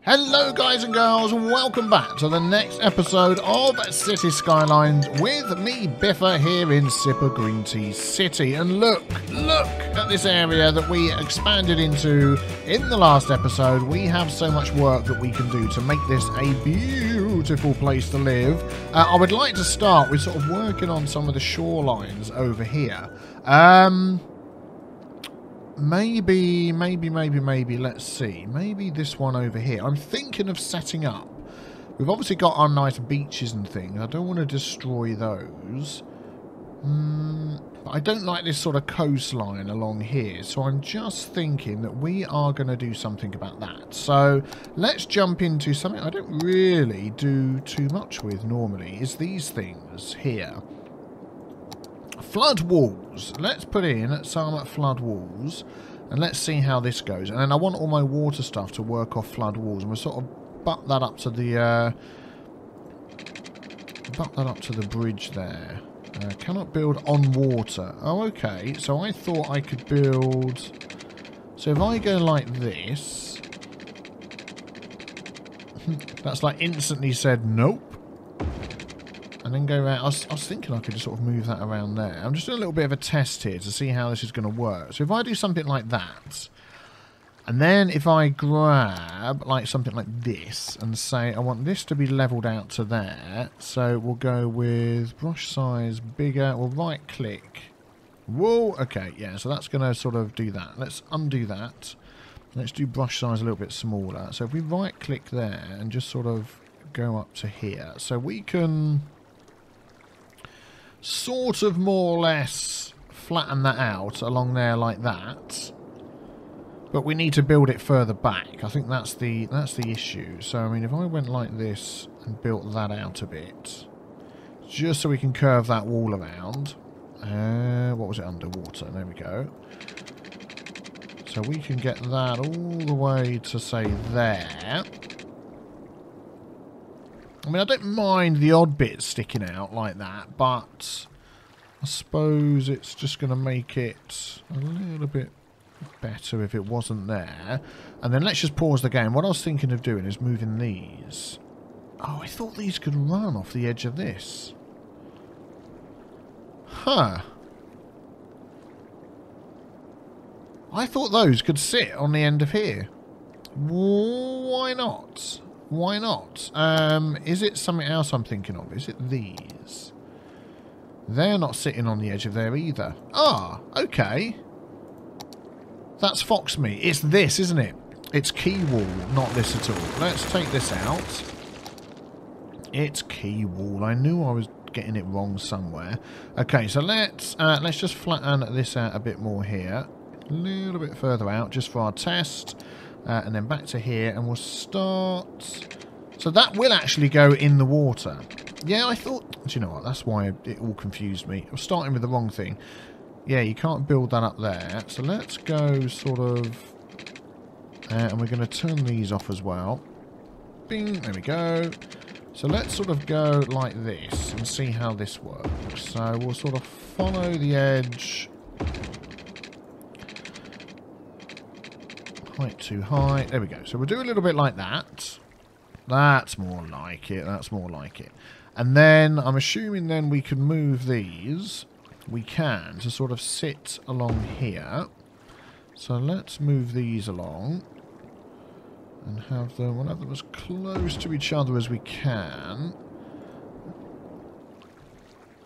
Hello guys and girls, welcome back to the next episode of Cities Skylines with me, Biffa, here in SipaGreenTea City. And look at this area that we expanded into in the last episode. We have so much work that we can do to make this a beautiful place to live. I would like to start with sort of working on some of the shorelines over here. Maybe, let's see. Maybe this one over here. I'm thinking of setting up. We've obviously got our nice beaches and things. I don't want to destroy those. But I don't like this sort of coastline along here. So I'm just thinking that we are going to do something about that. So let's jump into something I don't really do too much with normally. Is these things here. Flood walls. Let's put in some flood walls and let's see how this goes. And then I want all my water stuff to work off flood walls, and we'll sort of butt that up to the bridge there. Cannot build on water. Oh, okay. So I thought I could build. So if I go like this, that's like instantly said nope. And then go around. I was thinking I could just sort of move that around there. I'm just doing a little bit of a test here to see how this is going to work. So if I do something like that, and then if I grab like something like this and say I want this to be leveled out to there, so we'll go with brush size bigger. We'll right click. Whoa, okay, yeah, so that's going to sort of do that. Let's undo that. Let's do brush size a little bit smaller. So if we right click there and just sort of go up to here, so we can sort of more or less flatten that out along there like that, but we need to build it further back. I think that's the issue. So I mean, if I went like this and built that out a bit, just so we can curve that wall around. What was it? Underwater. There we go. So we can get that all the way to say there. I mean, I don't mind the odd bit sticking out like that, but I suppose it's just going to make it a little bit better if it wasn't there. And then let's just pause the game. What I was thinking of doing is moving these. Oh, I thought these could run off the edge of this. Huh. I thought those could sit on the end of here. Why not? Why not? Is it something else I'm thinking of? Is it these? They're not sitting on the edge of there either. Ah, okay. That's fox meat. It's this, isn't it? It's key wall, not this at all. Let's take this out. It's key wall. I knew I was getting it wrong somewhere. Okay, so let's just flatten this out a bit more here. A little bit further out, just for our test. And then back to here, and we'll start. So that will actually go in the water. Yeah, I thought. Do you know what? That's why it all confused me. I was starting with the wrong thing. Yeah, you can't build that up there. So let's go sort of. And we're going to turn these off as well. Bing, there we go. So let's sort of go like this and see how this works. So we'll sort of follow the edge. Height too high. There we go. So we'll do a little bit like that. That's more like it. That's more like it. And then I'm assuming then we can move these. We can to sort of sit along here. So let's move these along and have them. We'll have them as close to each other as we can,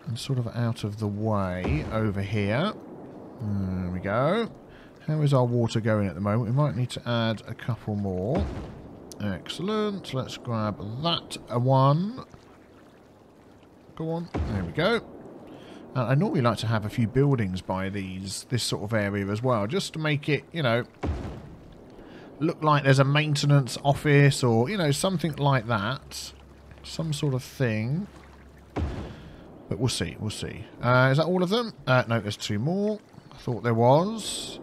and sort of out of the way over here. There we go. How is our water going at the moment? We might need to add a couple more. Excellent. Let's grab that one. Go on. There we go. I normally like to have a few buildings by this sort of area as well, just to make it, you know, look like there's a maintenance office or, you know, something like that. Some sort of thing. But we'll see. We'll see. Is that all of them? No, there's two more. I thought there was.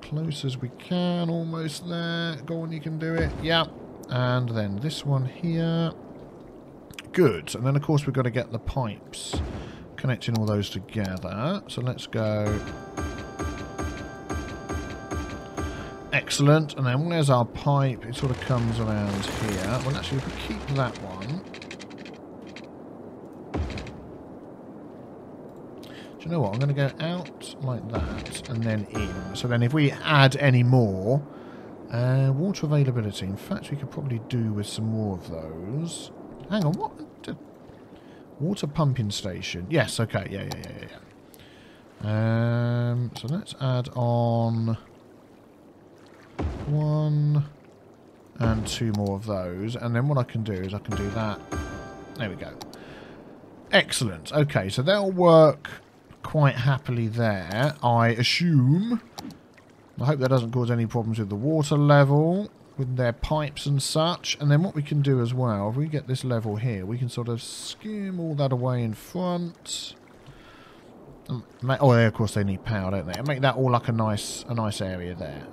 Close as we can, almost there. Go on, you can do it. Yeah. And then this one here. Good. And then, of course, we've got to get the pipes, connecting all those together. So let's go Excellent. And then where's our pipe? It sort of comes around here. Well, actually, if we keep that one... Do you know what? I'm going to go out like that and then in. So then if we add any more, water availability. In fact, we could probably do with some more of those. Hang on, what? Water pumping station. Yes, okay. Yeah. So let's add on 1 and 2 more of those. And then what I can do is I can do that. There we go. Excellent. Okay, so they'll work quite happily there, I assume. I hope that doesn't cause any problems with the water level, with their pipes and such. And then what we can do as well, if we get this level here, we can sort of skim all that away in front. Oh, yeah, of course they need power, don't they? And make that all like a nice area there.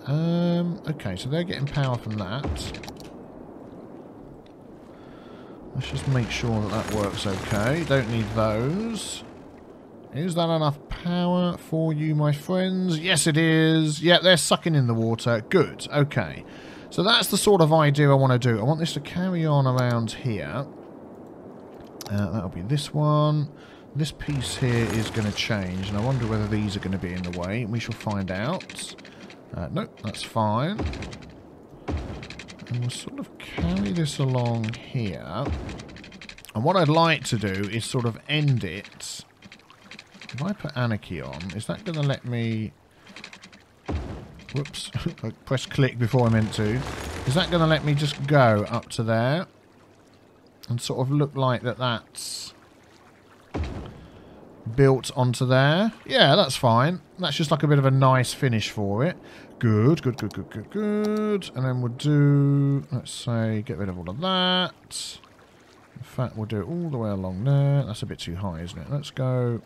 Okay, so they're getting power from that. Let's just make sure that that works okay. Don't need those. Is that enough power for you, my friends? Yes, it is. Yeah, they're sucking in the water. Good. Okay. So that's the sort of idea I want to do. I want this to carry on around here. That'll be this one. This piece here is going to change, and I wonder whether these are going to be in the way. We shall find out. Nope, that's fine. And we'll sort of carry this along here. And what I'd like to do is sort of end it. If I put anarchy on, is that going to let me... Whoops. I pressed click before I meant to. Is that going to let me just go up to there? And sort of look like that's built onto there? Yeah, that's fine. That's just like a bit of a nice finish for it. Good. And then we'll do... Let's say, get rid of all of that. In fact, we'll do it all the way along there. That's a bit too high, isn't it? Let's go...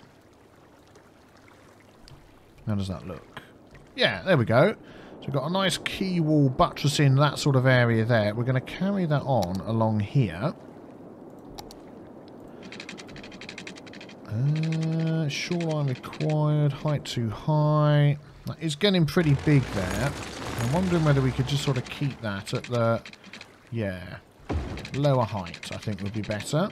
How does that look? Yeah, there we go. So we've got a nice key wall buttressing that sort of area there. We're going to carry that on along here. Shoreline required. Height too high. That is getting pretty big there. I'm wondering whether we could just sort of keep that at the... Yeah. Lower height, I think would be better.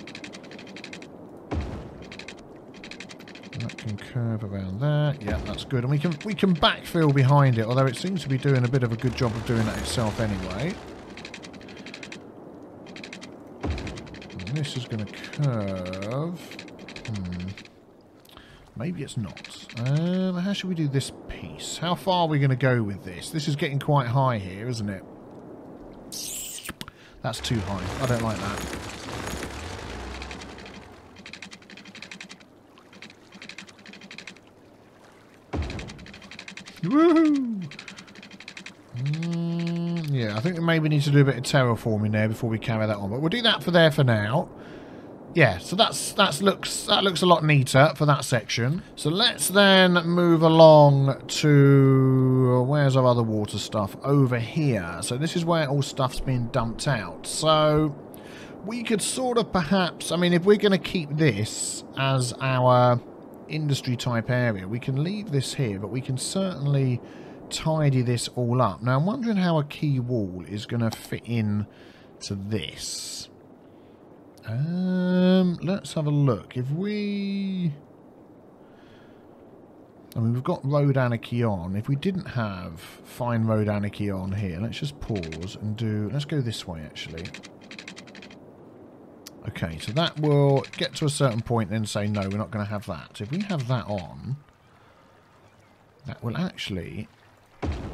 That can curve around there. Yeah, that's good. And we can backfill behind it, although it seems to be doing a bit of a good job of doing that itself anyway. And this is going to curve. Maybe it's not. How should we do this piece? How far are we going to go with this? This is getting quite high here, isn't it? That's too high. I don't like that. Woohoo! Yeah, I think we maybe need to do a bit of terraforming there before we carry that on. But we'll do that for there for now. Yeah, so that looks a lot neater for that section. So let's then move along to where's our other water stuff over here. So this is where all stuff's been dumped out. So we could sort of perhaps, I mean, if we're going to keep this as our industry type area, we can leave this here, but we can certainly tidy this all up. Now I'm wondering how a key wall is going to fit in to this. Let's have a look. If we... I mean, we've got road anarchy on. If we didn't have fine road anarchy on here, let's just pause and do... Let's go this way, actually. Okay, so that will get to a certain point and then say, no, we're not going to have that. If we have that on, that will actually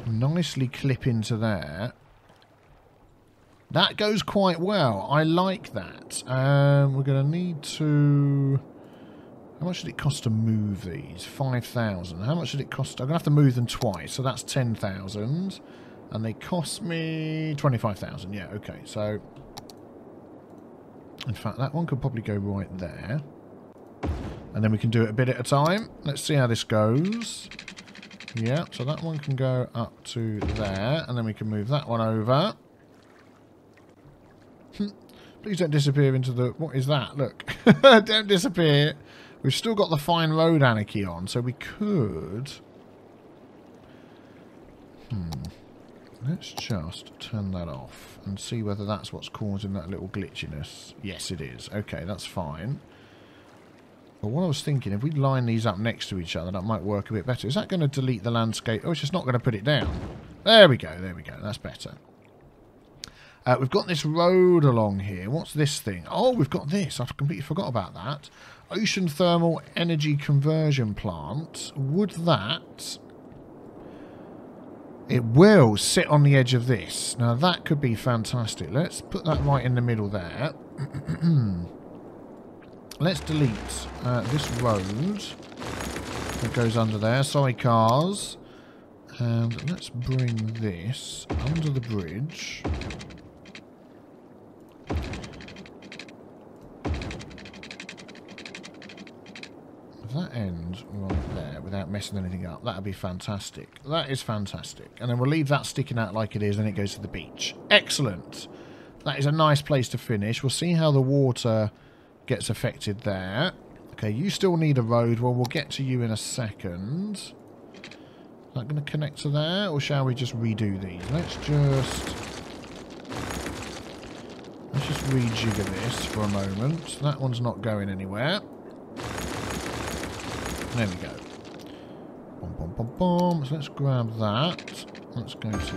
nicely clip into there. That goes quite well. I like that. We're going to need to... How much did it cost to move these? 5,000. How much did it cost? I'm going to have to move them twice, so that's 10,000. And they cost me 25,000. Yeah, okay. So, in fact, that one could probably go right there. And then we can do it a bit at a time. Let's see how this goes. Yeah, so that one can go up to there. And then we can move that one over. Please don't disappear into the... What is that? Look. Don't disappear. We've still got the fine road anarchy on, so we could... Let's just turn that off and see whether that's what's causing that little glitchiness. Yes, it is. Okay, that's fine. But what I was thinking, if we line these up next to each other, that might work a bit better. Is that going to delete the landscape? Oh, it's just not going to put it down. There we go, there we go. That's better. We've got this road along here. What's this thing? Oh, we've got this. I completely forgot about that. Ocean Thermal Energy Conversion Plant. Would that... It will sit on the edge of this. Now, that could be fantastic. Let's put that right in the middle there. Let's delete this road that goes under there. Sorry, cars. And let's bring this under the bridge. If that ends right there without messing anything up, that would be fantastic. That is fantastic. And then we'll leave that sticking out like it is, and it goes to the beach. Excellent. That is a nice place to finish. We'll see how the water gets affected there. Okay, you still need a road. Well, we'll get to you in a second. Is that going to connect to there, or shall we just redo these? Let's just rejigger this for a moment. That one's not going anywhere. There we go. Boom, boom, boom, boom. So let's grab that. Let's go to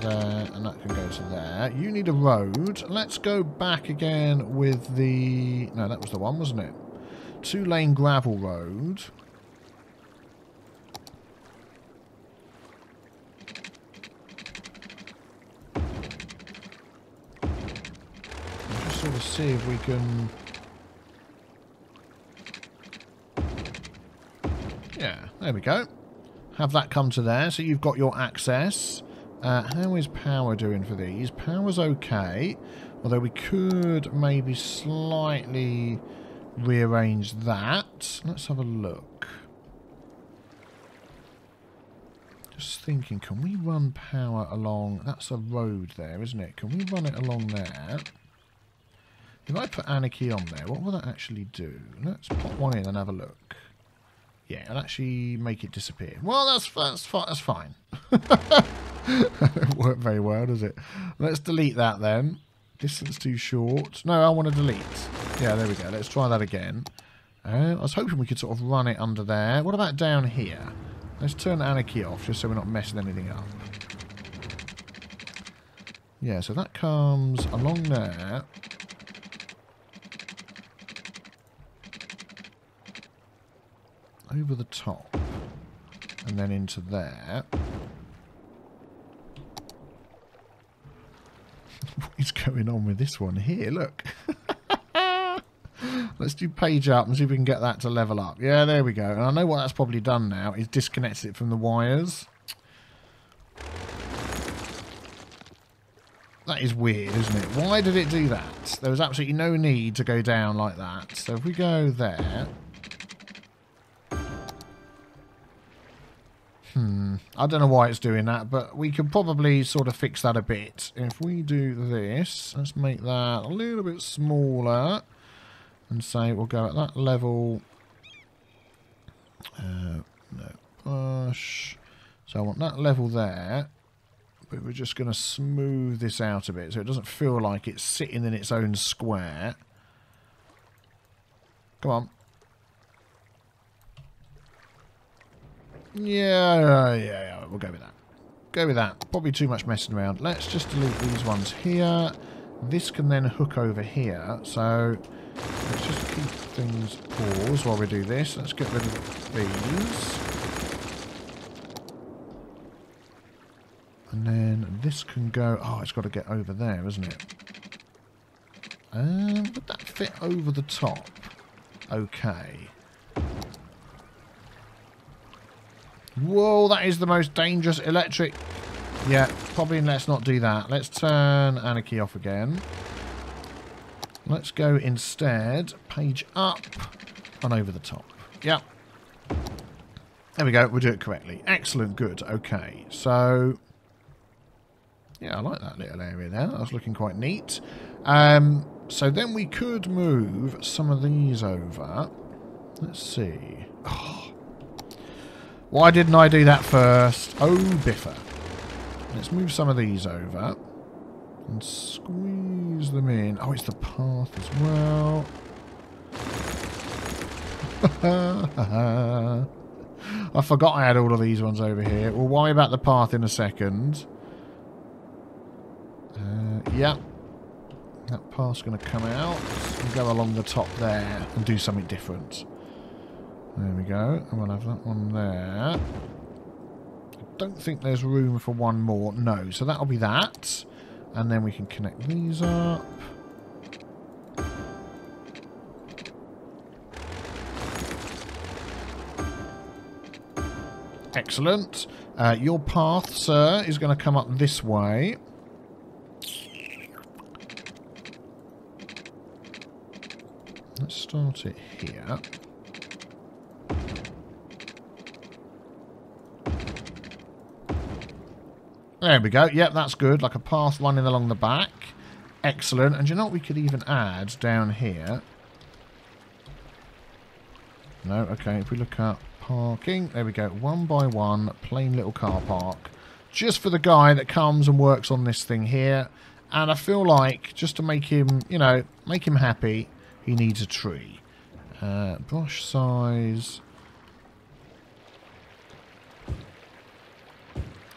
there, and that can go to there. You need a road. Let's go back again with the... No, that was the one, wasn't it? 2-lane gravel road. Just sort of see if we can... Yeah, there we go. Have that come to there, so you've got your access. How is power doing for these? Power's okay, although we could maybe slightly rearrange that. Let's have a look. Just thinking, can we run power along... That's a road there, isn't it? Can we run it along there? If I put Anarchy on there, what will that actually do? Let's pop one in and have a look. Yeah, it'll actually make it disappear. Well, that's fine. It worked very well, does it? Let's delete that then. Distance too short. No, I want to delete. Yeah, there we go. Let's try that again. I was hoping we could sort of run it under there. What about down here? Let's turn Anarchy off, just so we're not messing anything up. Yeah, so that comes along there. Over the top. And then into there. What is going on with this one here? Look. Let's do page up and see if we can get that to level up. Yeah, there we go. And I know what that's probably done now. It's disconnected it from the wires. That is weird, isn't it? Why did it do that? There was absolutely no need to go down like that. So if we go there... I don't know why it's doing that, but we can probably sort of fix that a bit. If we do this, let's make that a little bit smaller and say we'll go at that level. No, push. So I want that level there, but we're just going to smooth this out a bit so it doesn't feel like it's sitting in its own square. Come on. Yeah, we'll go with that. Go with that. Probably too much messing around. Let's just delete these ones here. This can then hook over here. So let's just keep things paused while we do this. Let's get rid of these. And then this can go... Oh, it's got to get over there, isn't it? Would that fit over the top? Okay. Whoa, that is the most dangerous electric... Yeah, probably let's not do that. Let's turn Anarchy off again. Let's go instead, page up and over the top. Yep. There we go, we'll do it correctly. Excellent, good, okay. So, yeah, I like that little area there. That was looking quite neat. So then we could move some of these over. Let's see. Oh. Why didn't I do that first? Oh, Biffa. Let's move some of these over. And squeeze them in. Oh, it's the path as well. I forgot I had all of these ones over here. We'll worry about the path in a second. Yeah. That path's going to come out and go along the top there and do something different. There we go. And we'll have that one there. I don't think there's room for one more. No. So that'll be that. And then we can connect these up. Excellent. Your path, sir, is going to come up this way. Let's start it here. There we go. Yep, that's good. Like a path running along the back. Excellent. And you know what we could even add down here? No, okay. If we look at parking, there we go. 1 by 1, plain little car park. Just for the guy that comes and works on this thing here. And I feel like, just to make him, you know, make him happy, he needs a tree. Brush size.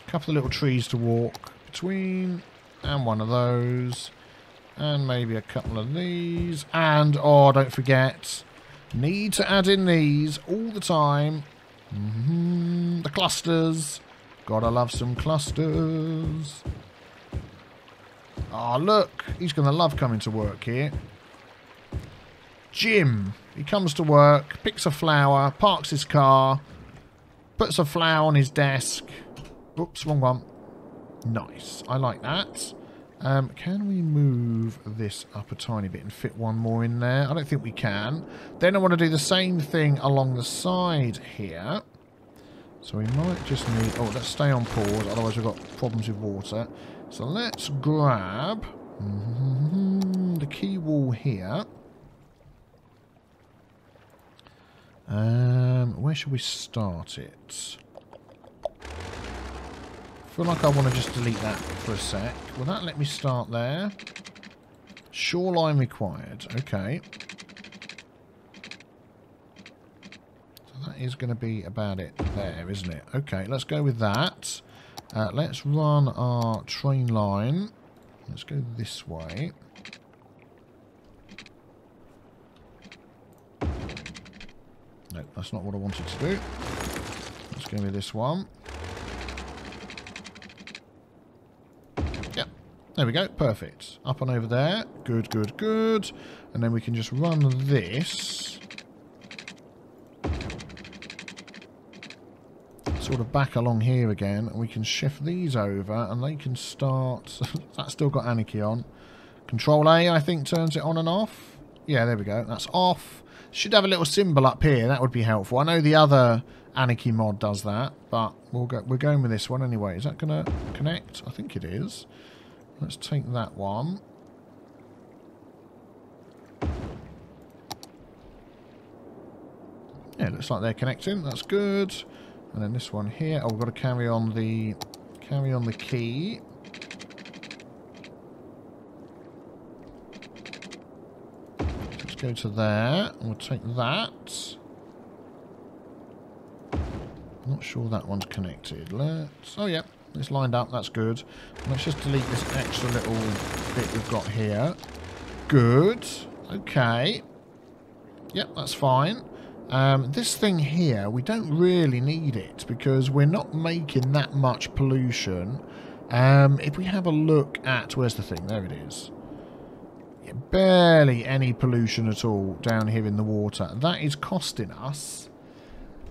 Couple of little trees to walk between, and one of those, and maybe a couple of these, and oh, don't forget, need to add in these all the time. The clusters, gotta love some clusters. Oh look, he's gonna love coming to work here. Jim, he comes to work, picks a flower, parks his car, puts a flower on his desk. Oops, wrong one. Nice. I like that. Can we move this up a tiny bit and fit one more in there? I don't think we can. Then I want to do the same thing along the side here. So we might just need... Oh, let's stay on pause, otherwise we've got problems with water. So let's grab the key wall here. Where should we start it? I feel like I want to just delete that for a sec. Will that let me start there? Shoreline required. Okay. So that is going to be about it there, isn't it? Okay, let's go with that. Let's run our train line. Let's go this way. No, that's not what I wanted to do. Let's go with this one. There we go, perfect. Up and over there. Good, good, good. And then we can just run this sort of back along here again. And we can shift these over and they can start... That's still got anarchy on. Control A, I think, turns it on and off. Yeah, there we go. That's off. Should have a little symbol up here. That would be helpful. I know the other anarchy mod does that, but we're going with this one anyway. Is that going to connect? I think it is. Let's take that one. Yeah, looks like they're connecting. That's good. And then this one here. Oh, we've got to carry on the key. Let's go to there. And we'll take that. I'm not sure that one's connected. Let's... Oh, yeah. It's lined up, that's good. Let's just delete this extra little bit we've got here. Good. Okay. Yep, that's fine. This thing here, we don't really need it because we're not making that much pollution. If we have a look at... Where's the thing? There it is. Yeah, barely any pollution at all down here in the water. That is costing us...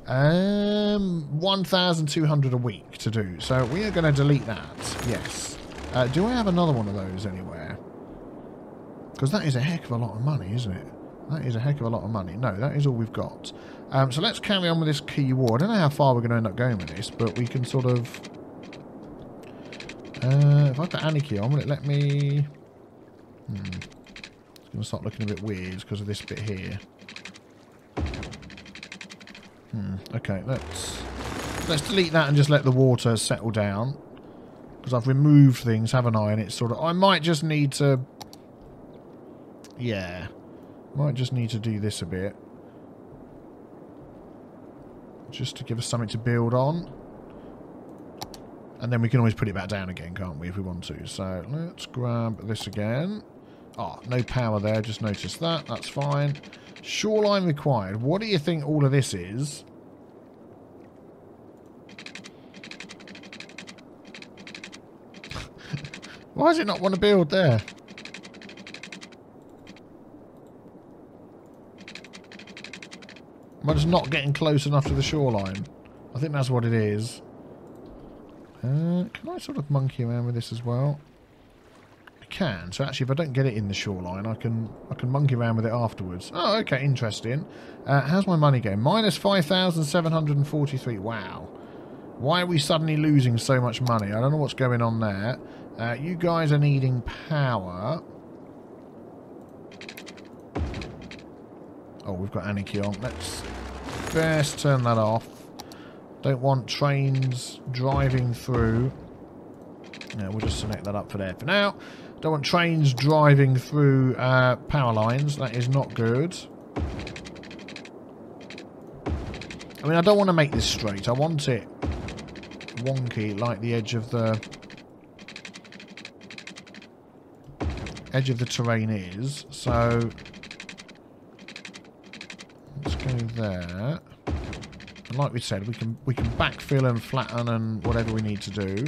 1,200 a week to do. So we are going to delete that. Yes. Do I have another one of those anywhere? Because that is a heck of a lot of money, isn't it? That is a heck of a lot of money. No, that is all we've got. So let's carry on with this key wall. I don't know how far we're going to end up going with this, but we can sort of... if I put anarchy on, will it let me... It's going to start looking a bit weird because of this bit here. Okay, let's delete that and just let the water settle down. Because I've removed things, haven't I? And it's sort of... I might just need to... Yeah. Might just need to do this a bit. Just to give us something to build on. And then we can always put it back down again, can't we, if we want to. So let's grab this again. Oh, no power there. Just noticed that. That's fine. Shoreline required. What do you think all of this is? Why does it not want to build there? Am I just not getting close enough to the shoreline? I think that's what it is. Can I sort of monkey around with this as well? I can. So actually, if I don't get it in the shoreline, I can monkey around with it afterwards. Oh, okay, interesting. How's my money going? Minus 5,743. Wow. Why are we suddenly losing so much money? I don't know what's going on there. You guys are needing power. Oh, we've got anarchy on. Let's first turn that off. Don't want trains driving through. No, we'll just select that up for there for now. Don't want trains driving through power lines. That is not good. I mean, I don't want to make this straight. I want it wonky, like the edge of the terrain is. So let's go there. And like we said, we can backfill and flatten and whatever we need to do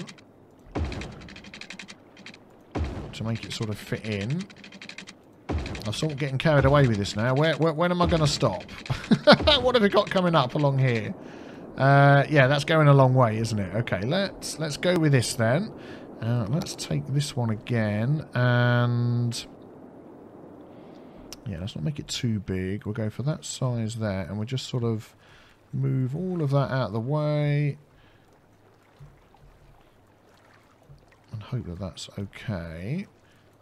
to make it sort of fit in. I'm sort of getting carried away with this now. When am I going to stop? What have we got coming up along here? Yeah, that's going a long way, isn't it? Okay, let's go with this then. Let's take this one again, and yeah, let's not make it too big. We'll go for that size there, and we'll just sort of move all of that out of the way and hope that that's okay.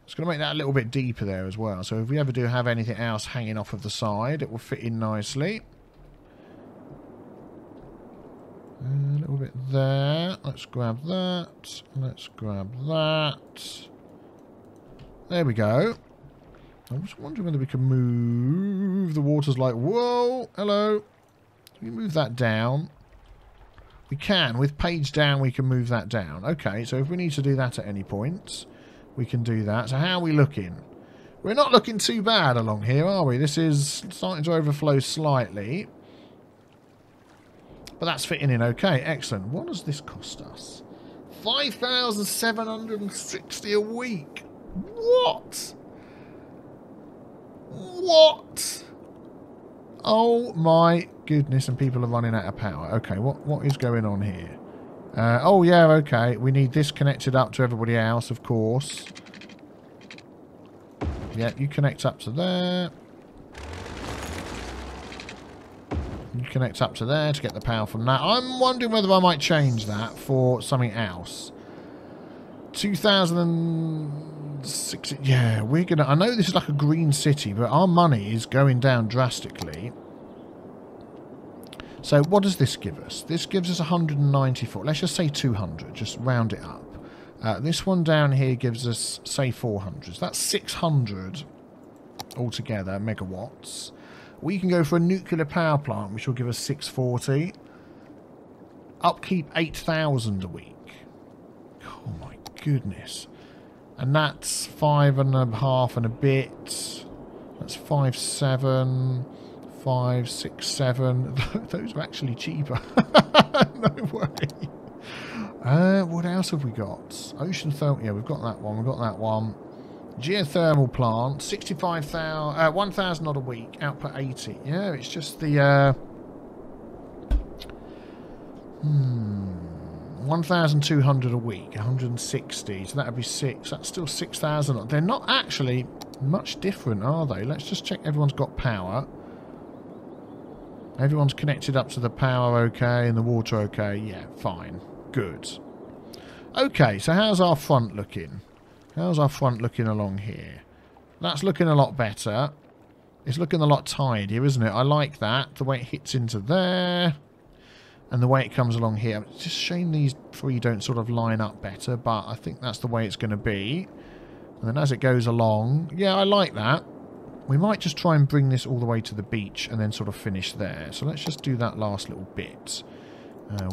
It's going to make that a little bit deeper there as well, so if we ever do have anything else hanging off of the side, it will fit in nicely. A little bit there. Let's grab that. Let's grab that. There we go. I was wondering whether we can move the waters like... Whoa! Hello! Can we move that down? We can. With page down, we can move that down. Okay, so if we need to do that at any point, we can do that. So how are we looking? We're not looking too bad along here, are we? This is starting to overflow slightly. But that's fitting in okay. Excellent. What does this cost us? 5,760 a week. What? What? Oh my goodness, and people are running out of power. Okay, what is going on here? Oh yeah, okay. We need this connected up to everybody else, of course. Yeah, you connect up to there. You connect up to there to get the power from that. I'm wondering whether I might change that for something else. 2060. Yeah, we're gonna... I know this is like a green city, but our money is going down drastically. So what does this give us? This gives us 194. Let's just say 200. Just round it up. This one down here gives us, say, 400. So that's 600 altogether megawatts. We can go for a nuclear power plant, which will give us 640. Upkeep 8,000 a week. Oh my goodness. And that's 5.5 and a bit. That's 5.7, 5.67. Those are actually cheaper. No way. What else have we got? Ocean thermal. Yeah, we've got that one. We've got that one. Geothermal plant, 65,000, 1,000 odd a week, output 80. Yeah, it's just the 1,200 a week, 160. So that would be 6. That's still 6,000. They're not actually much different, are they? Let's just check everyone's got power. Everyone's connected up to the power okay and the water okay. Yeah, fine. Good. Okay, so how's our front looking? How's our front looking along here? That's looking a lot better. It's looking a lot tidier, isn't it? I like that. The way it hits into there. And the way it comes along here, it's just a shame these three don't sort of line up better, but I think that's the way it's going to be. And then as it goes along, yeah, I like that. We might just try and bring this all the way to the beach and then sort of finish there. So let's just do that last little bit.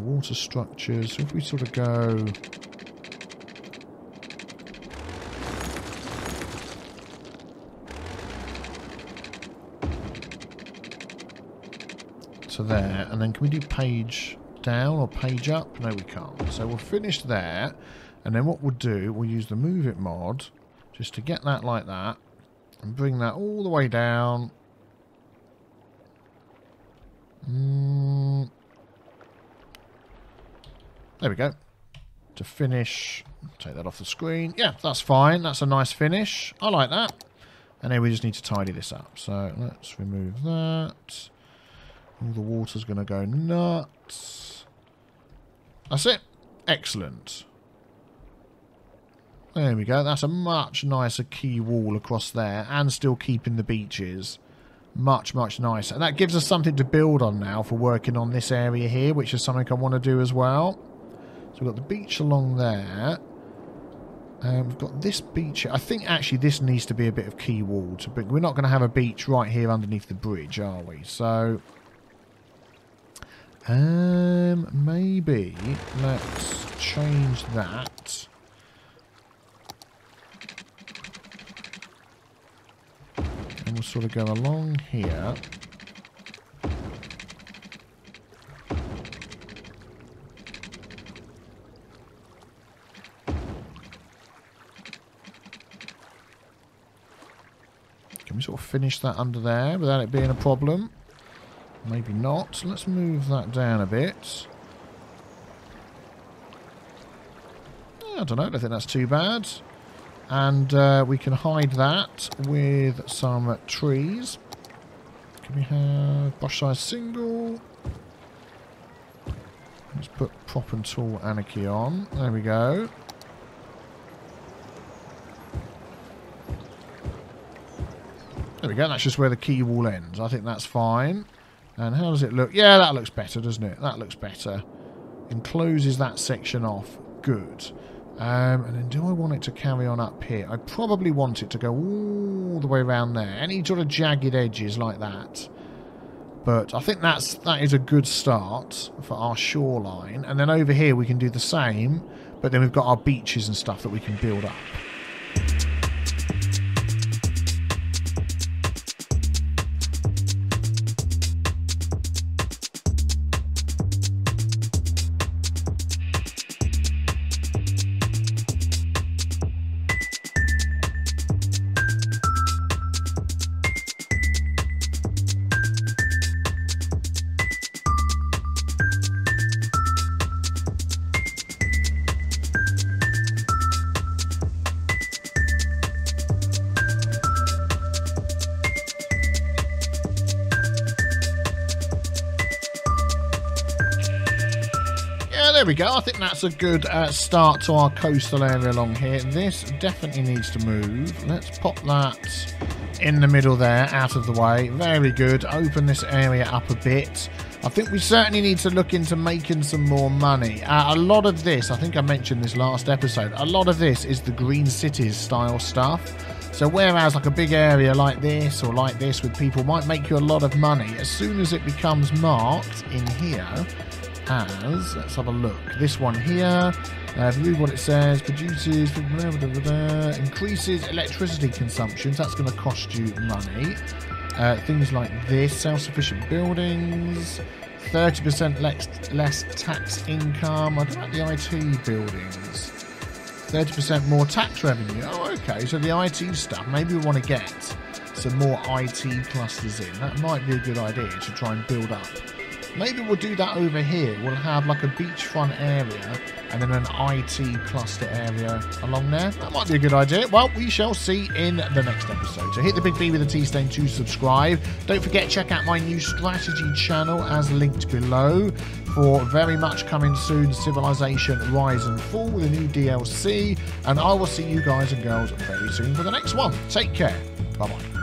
Water structures, so if we sort of go... to there, and then can we do page down or page up? No, we can't. So we'll finish there, and then what we'll do, we'll use the move it mod just to get that like that and bring that all the way down. There we go. To finish, take that off the screen. Yeah, that's fine. That's a nice finish. I like that. And then we just need to tidy this up. So let's remove that. All the water's going to go nuts. That's it. Excellent. There we go. That's a much nicer key wall across there. And still keeping the beaches. Much, much nicer. And that gives us something to build on now for working on this area here, which is something I want to do as well. So we've got the beach along there. We've got this beach here. I think actually this needs to be a bit of key wall. We're not going to have a beach right here underneath the bridge, are we? So... maybe let's change that. And we'll sort of go along here. Can we sort of finish that under there without it being a problem? Maybe not. Let's move that down a bit. I don't know. I don't think that's too bad. And we can hide that with some trees. Can we have brush size single? Let's put prop and tool anarchy on. There we go. There we go. That's just where the key wall ends. I think that's fine. And how does it look? Yeah, that looks better, doesn't it? That looks better. Encloses that section off. Good. And then do I want it to carry on up here? I probably want it to go all the way around there. Any sort of jagged edges like that. But I think that is a good start for our shoreline. And then over here we can do the same. But then we've got our beaches and stuff that we can build up. There we go. I think that's a good start to our coastal area along here. This definitely needs to move. Let's pop that in the middle there, out of the way. Very good. Open this area up a bit. I think we certainly need to look into making some more money. A lot of this, I think I mentioned this last episode, a lot of this is the green cities style stuff. So whereas like a big area like this or like this with people might make you a lot of money, as soon as it becomes marked in here as, let's have a look, this one here, read what it says, produces, increases electricity consumption, that's going to cost you money. Things like this, self-sufficient buildings, 30% less tax income. I don't like the IT buildings. 30% more tax revenue. Oh, okay, so the IT stuff, maybe we want to get some more IT clusters in. That might be a good idea to try and build up. Maybe we'll do that over here. We'll have like a beachfront area and then an IT cluster area along there. That might be a good idea. Well, we shall see in the next episode. So hit the big B with the T stain to subscribe. Don't forget, check out my new strategy channel as linked below for very much coming soon, Civilization Rise and Fall with a new DLC. And I will see you guys and girls very soon for the next one. Take care. Bye-bye.